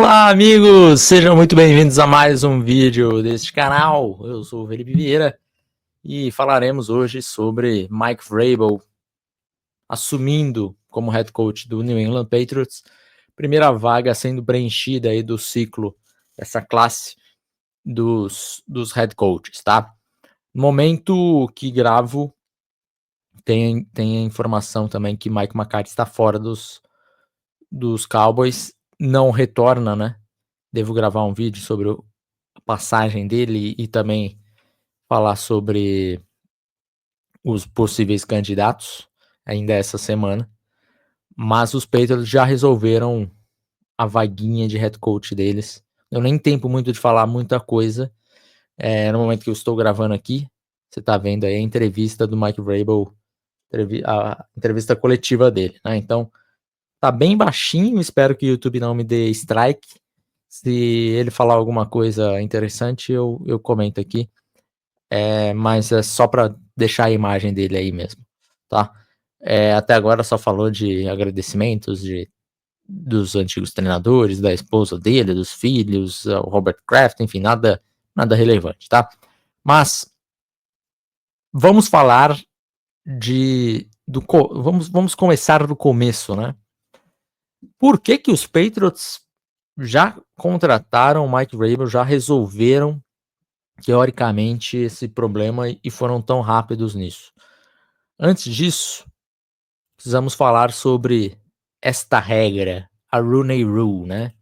Olá, amigos! Sejam muito bem-vindos a mais um vídeo deste canal. Eu sou o Felipe Vieira e falaremos hoje sobre Mike Vrabel assumindo como head coach do New England Patriots. Primeira vaga sendo preenchida aí do ciclo, essa classe dos head coaches, tá? No momento que gravo, tem a informação também que Mike McCarthy está fora dos Cowboys, não retorna, né? Devo gravar um vídeo sobre a passagem dele e também falar sobre os possíveis candidatos ainda essa semana. Mas os Patriots já resolveram a vaguinha de head coach deles. Eu nem tempo muito de falar muita coisa. No momento que eu estou gravando aqui, você está vendo aí a entrevista do Mike Vrabel, a entrevista coletiva dele, né? Então, tá bem baixinho, espero que o YouTube não me dê strike. Se ele falar alguma coisa interessante, eu comento aqui. Mas é só para deixar a imagem dele aí mesmo, tá? Até agora só falou de agradecimentos dos antigos treinadores, da esposa dele, dos filhos, o Robert Kraft, enfim, nada relevante, tá? Mas vamos falar vamos começar do começo, né? Por que os Patriots já contrataram o Mike Vrabel, já resolveram teoricamente esse problema e foram tão rápidos nisso? Antes disso, precisamos falar sobre esta regra, a Rooney Rule, né?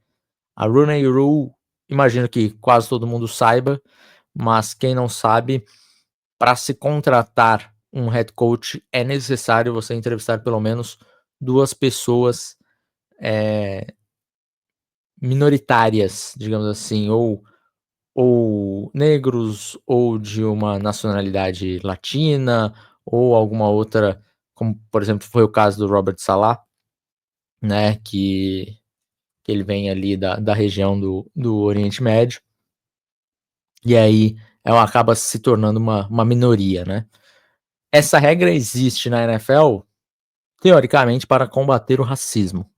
A Rooney Rule, imagino que quase todo mundo saiba, mas quem não sabe, para se contratar um head coach é necessário você entrevistar pelo menos 2 pessoas minoritárias, digamos assim, ou negros, ou de uma nacionalidade latina, ou alguma outra, como por exemplo foi o caso do Robert Saleh, né, que ele vem ali da região do Oriente Médio, e aí ela acaba se tornando uma minoria, né. Essa regra existe na NFL, teoricamente, para combater o racismo.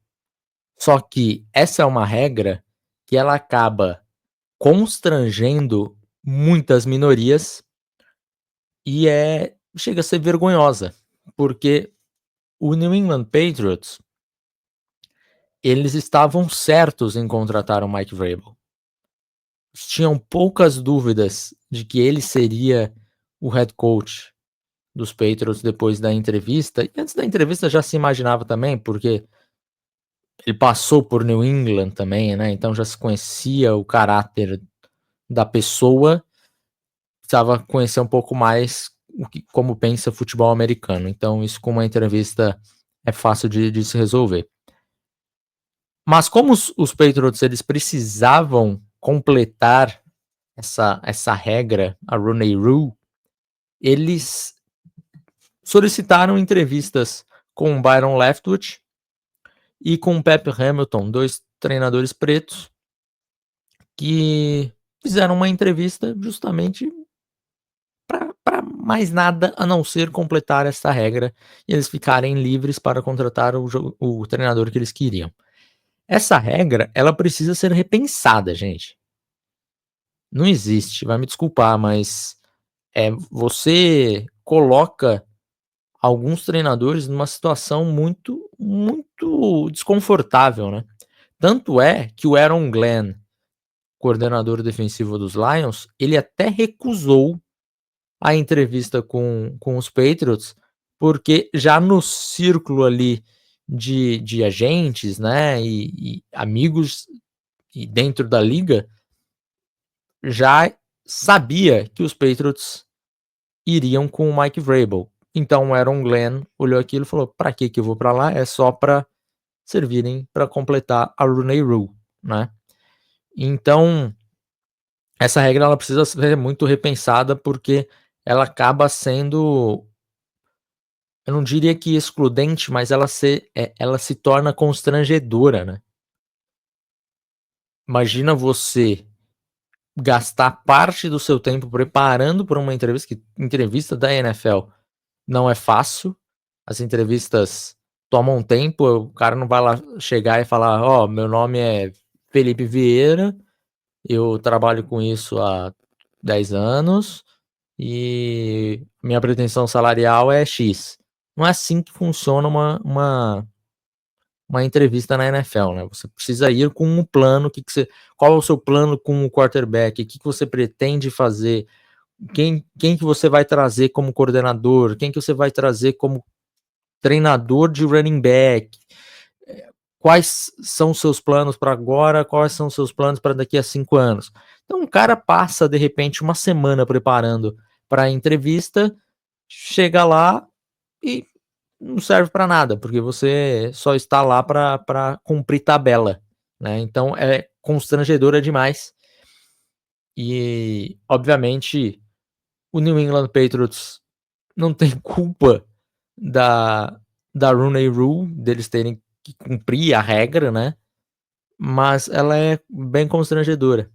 Só que essa é uma regra que ela acaba constrangendo muitas minorias e chega a ser vergonhosa, porque o New England Patriots, eles estavam certos em contratar o Mike Vrabel. Tinham poucas dúvidas de que ele seria o head coach dos Patriots depois da entrevista, e antes da entrevista já se imaginava também, porque ele passou por New England também, né, então já se conhecia o caráter da pessoa, precisava conhecer um pouco mais como pensa futebol americano, então isso com uma entrevista é fácil de se resolver. Mas como os Patriots eles precisavam completar essa regra, a Rooney Rule, eles solicitaram entrevistas com o Byron Leftwich e com o Pep Hamilton, 2 treinadores pretos, que fizeram uma entrevista justamente para mais nada a não ser completar essa regra e eles ficarem livres para contratar o treinador que eles queriam. Essa regra, ela precisa ser repensada, gente. Não existe, vai me desculpar, mas você coloca alguns treinadores numa situação muito, muito desconfortável, né? Tanto é que o Aaron Glenn, coordenador defensivo dos Lions, ele até recusou a entrevista com os Patriots, porque já no círculo ali de agentes, né, e amigos e dentro da liga, já sabia que os Patriots iriam com o Mike Vrabel. Então o Aaron Glenn olhou aquilo e falou: "Para que eu vou para lá? É só para servirem para completar a Rooney Rule", né. Então, essa regra ela precisa ser muito repensada, porque ela acaba sendo, eu não diria que excludente, mas ela se torna constrangedora, né. Imagina você gastar parte do seu tempo preparando para uma entrevista, que entrevista da NFL não é fácil, as entrevistas tomam tempo, o cara não vai lá chegar e falar: "Ó, meu nome é Felipe Vieira, eu trabalho com isso há 10 anos e minha pretensão salarial é X. Não é assim que funciona uma entrevista na NFL, né? Você precisa ir com um plano, qual é o seu plano com o quarterback, o que você pretende fazer, quem que você vai trazer como coordenador, quem que você vai trazer como treinador de running back, quais são os seus planos para agora, quais são os seus planos para daqui a 5 anos. Então o cara passa, de repente, uma semana preparando para a entrevista, chega lá e não serve para nada, porque você só está lá para cumprir tabela, né? Então é constrangedora demais. E, obviamente, o New England Patriots não tem culpa da, da Rooney Rule, deles terem que cumprir a regra, né? Mas ela é bem constrangedora,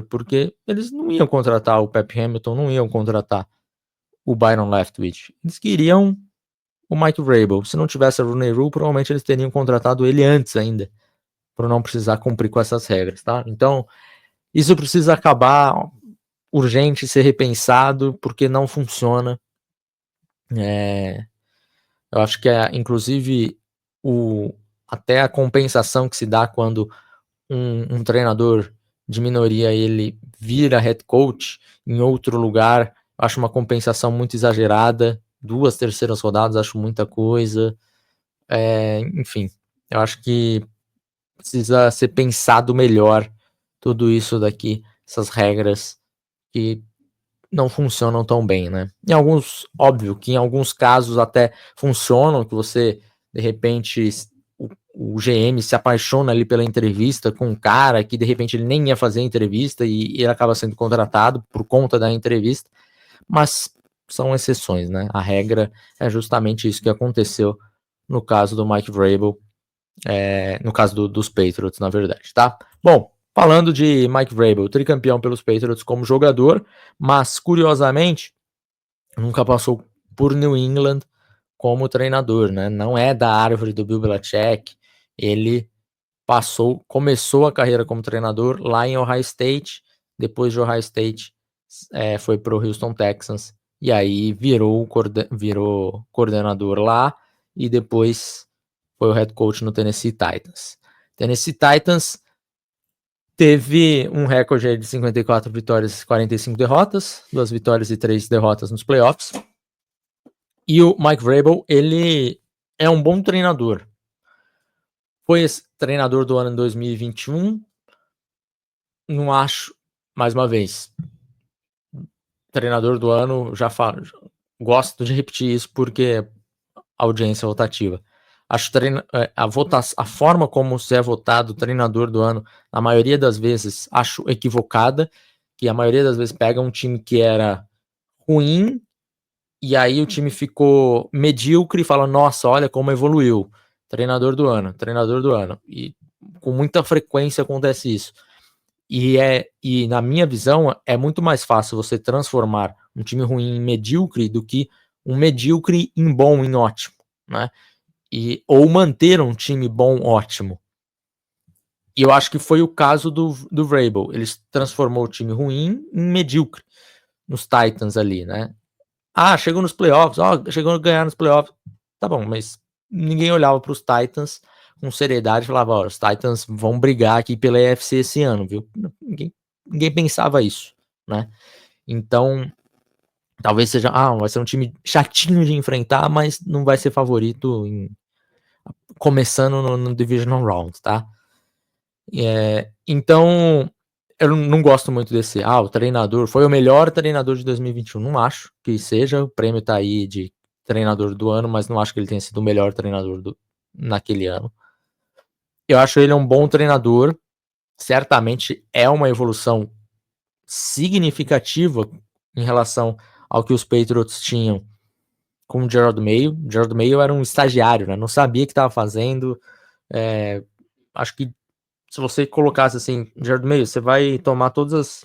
porque eles não iam contratar o Pep Hamilton, não iam contratar o Byron Leftwich. Eles queriam o Mike Vrabel. Se não tivesse a Rooney Rule, provavelmente eles teriam contratado ele antes ainda, para não precisar cumprir com essas regras, tá? Então, isso precisa acabar urgente, ser repensado, porque não funciona. Eu acho que, inclusive, até a compensação que se dá quando um treinador de minoria ele vira head coach em outro lugar, acho uma compensação muito exagerada. 2 terceiras rodadas, acho muita coisa. Enfim, eu acho que precisa ser pensado melhor tudo isso daqui, essas regras que não funcionam tão bem, né? Óbvio que em alguns casos até funcionam, que você, de repente, o GM se apaixona ali pela entrevista com um cara que de repente ele nem ia fazer a entrevista e ele acaba sendo contratado por conta da entrevista, mas são exceções, né? A regra é justamente isso que aconteceu no caso do Mike Vrabel, no caso dos Patriots, na verdade, tá? Bom, falando de Mike Vrabel, tricampeão pelos Patriots como jogador, mas curiosamente nunca passou por New England como treinador, né? Não é da árvore do Bill Belichick. Ele começou a carreira como treinador lá em Ohio State, depois de Ohio State foi para o Houston Texans e aí virou coordenador lá e depois foi o head coach no Tennessee Titans. Tennessee Titans teve um recorde de 54 vitórias e 45 derrotas, 2 vitórias e 3 derrotas nos playoffs. E o Mike Vrabel, ele é um bom treinador. Foi treinador do ano em 2021. Não acho, mais uma vez, treinador do ano, já falo, gosto de repetir isso porque audiência rotativa. Acho a forma como se é votado o treinador do ano, na maioria das vezes, acho equivocada, que a maioria das vezes pega um time que era ruim, e aí o time ficou medíocre e fala, nossa, olha como evoluiu. Treinador do ano. E com muita frequência acontece isso. E na minha visão, é muito mais fácil você transformar um time ruim em medíocre do que um medíocre em bom, em ótimo, né? Ou manter um time bom, ótimo. E eu acho que foi o caso do Vrabel. Ele transformou o time ruim em medíocre nos Titans ali, né? Chegou nos playoffs, chegou a ganhar nos playoffs. Tá bom, mas ninguém olhava para os Titans com seriedade e falava, os Titans vão brigar aqui pela AFC esse ano, viu? Ninguém pensava isso, né? Então, talvez seja, vai ser um time chatinho de enfrentar, mas não vai ser favorito começando no Divisional Round, tá? Então, eu não gosto muito desse, o treinador foi o melhor treinador de 2021. Não acho que seja, o prêmio tá aí de treinador do ano, mas não acho que ele tenha sido o melhor treinador naquele ano. Eu acho ele um bom treinador, certamente é uma evolução significativa em relação ao que os Patriots tinham com o Gerard Mayo. Gerard Mayo era um estagiário, né? Não sabia o que estava fazendo. Acho que se você colocasse assim, Gerard Mayo, você vai tomar todas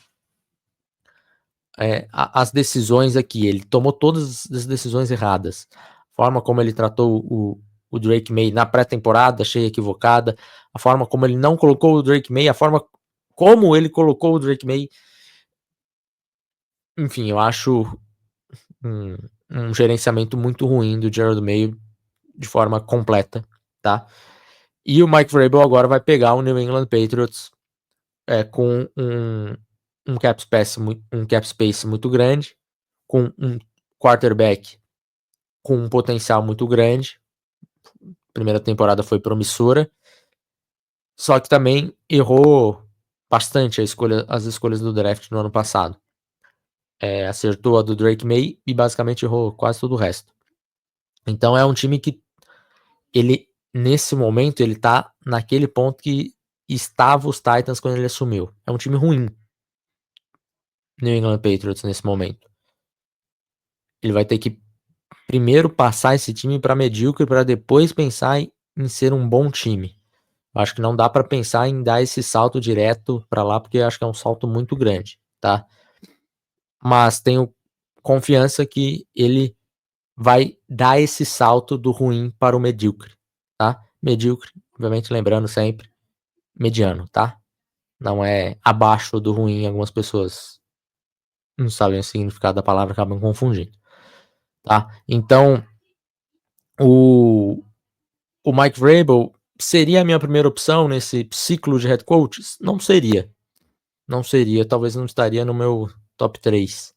as decisões aqui. Ele tomou todas as decisões erradas. A forma como ele tratou o Drake May na pré-temporada, achei equivocada. A forma como ele não colocou o Drake May, a forma como ele colocou o Drake May, enfim, eu acho um gerenciamento muito ruim do Gerald May de forma completa, tá? E o Mike Vrabel agora vai pegar o New England Patriots com um cap space muito grande, com um quarterback com um potencial muito grande. Primeira temporada foi promissora, só que também errou bastante as escolhas do draft no ano passado. Acertou a do Drake May e basicamente errou quase todo o resto. Então é um time que ele, nesse momento, ele tá naquele ponto que estava os Titans quando ele assumiu. É um time ruim, New England Patriots, nesse momento. Ele vai ter que primeiro passar esse time para medíocre para depois pensar em ser um bom time. Eu acho que não dá para pensar em dar esse salto direto para lá, porque eu acho que é um salto muito grande, tá? Mas tenho confiança que ele vai dar esse salto do ruim para o medíocre, tá? Medíocre, obviamente lembrando sempre, mediano, tá? Não é abaixo do ruim, algumas pessoas não sabem o significado da palavra, acabam confundindo, tá? Então, o Mike Vrabel seria a minha primeira opção nesse ciclo de head coaches? Não seria. Não seria, talvez não estaria no meu top 3.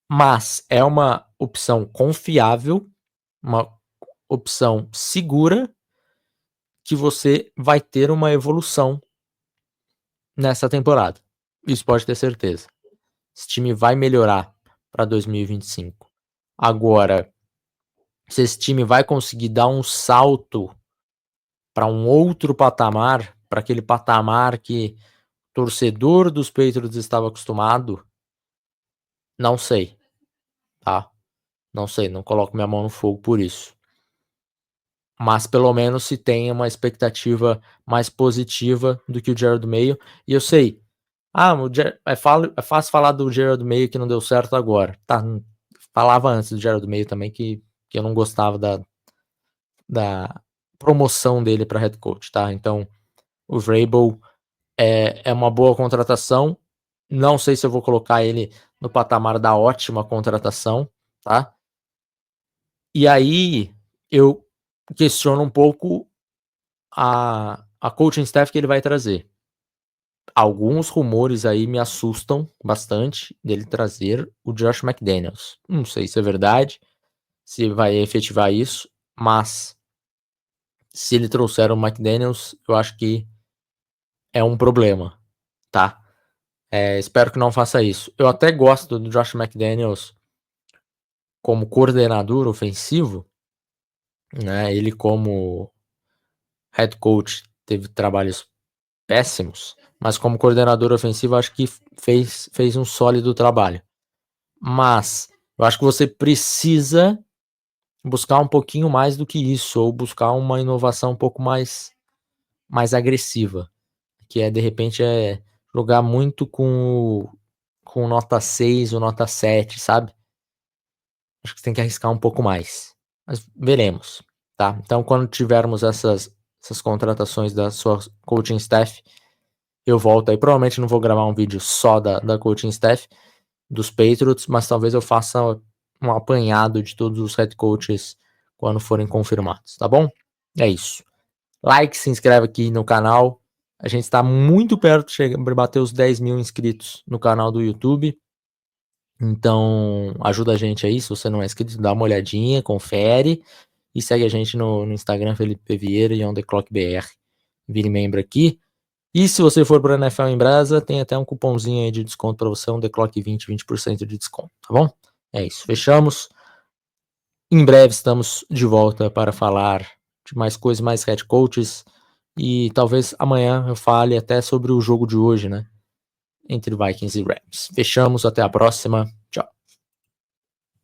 Mas é uma opção confiável, uma opção segura, que você vai ter uma evolução nessa temporada. Isso pode ter certeza. Esse time vai melhorar para 2025. Agora, se esse time vai conseguir dar um salto para um outro patamar, para aquele patamar que o torcedor dos Patriots estava acostumado, não sei, tá? Não sei, não coloco minha mão no fogo por isso. Mas pelo menos se tem uma expectativa mais positiva do que o Gerald Mayo. E eu sei, é fácil falar do Gerald Mayo que não deu certo agora. Tá, falava antes do Gerald Mayo também que eu não gostava da promoção dele para head coach, tá? Então, o Vrabel é uma boa contratação. Não sei se eu vou colocar ele no patamar da ótima contratação, tá? E aí eu questiono um pouco a coaching staff que ele vai trazer. Alguns rumores aí me assustam bastante dele trazer o Josh McDaniels. Não sei se é verdade, se vai efetivar isso, mas se ele trouxer o McDaniels, eu acho que é um problema, tá? Espero que não faça isso. Eu até gosto do Josh McDaniels como coordenador ofensivo, né? Ele como head coach teve trabalhos péssimos, mas como coordenador ofensivo acho que fez um sólido trabalho. Mas eu acho que você precisa buscar um pouquinho mais do que isso, ou buscar uma inovação um pouco mais agressiva, que de repente jogar muito com nota 6 ou nota 7, sabe? Acho que você tem que arriscar um pouco mais. Mas veremos, tá? Então, quando tivermos essas contratações da sua coaching staff, eu volto aí. Provavelmente não vou gravar um vídeo só da coaching staff dos Patriots, mas talvez eu faça um apanhado de todos os head coaches quando forem confirmados, tá bom? É isso. Like, se inscreve aqui no canal. A gente está muito perto de bater os 10 mil inscritos no canal do YouTube. Então, ajuda a gente aí. Se você não é inscrito, dá uma olhadinha, confere. E segue a gente no Instagram, Felipe Vieira e On The Clock BR. Vire membro aqui. E se você for para a NFL em Brasa, tem até um cupomzinho aí de desconto para você, um The Clock 20% de desconto, tá bom? É isso, fechamos. Em breve estamos de volta para falar de mais coisas, mais head coaches. E talvez amanhã eu fale até sobre o jogo de hoje, né? Entre Vikings e Rams. Fechamos, até a próxima. Tchau.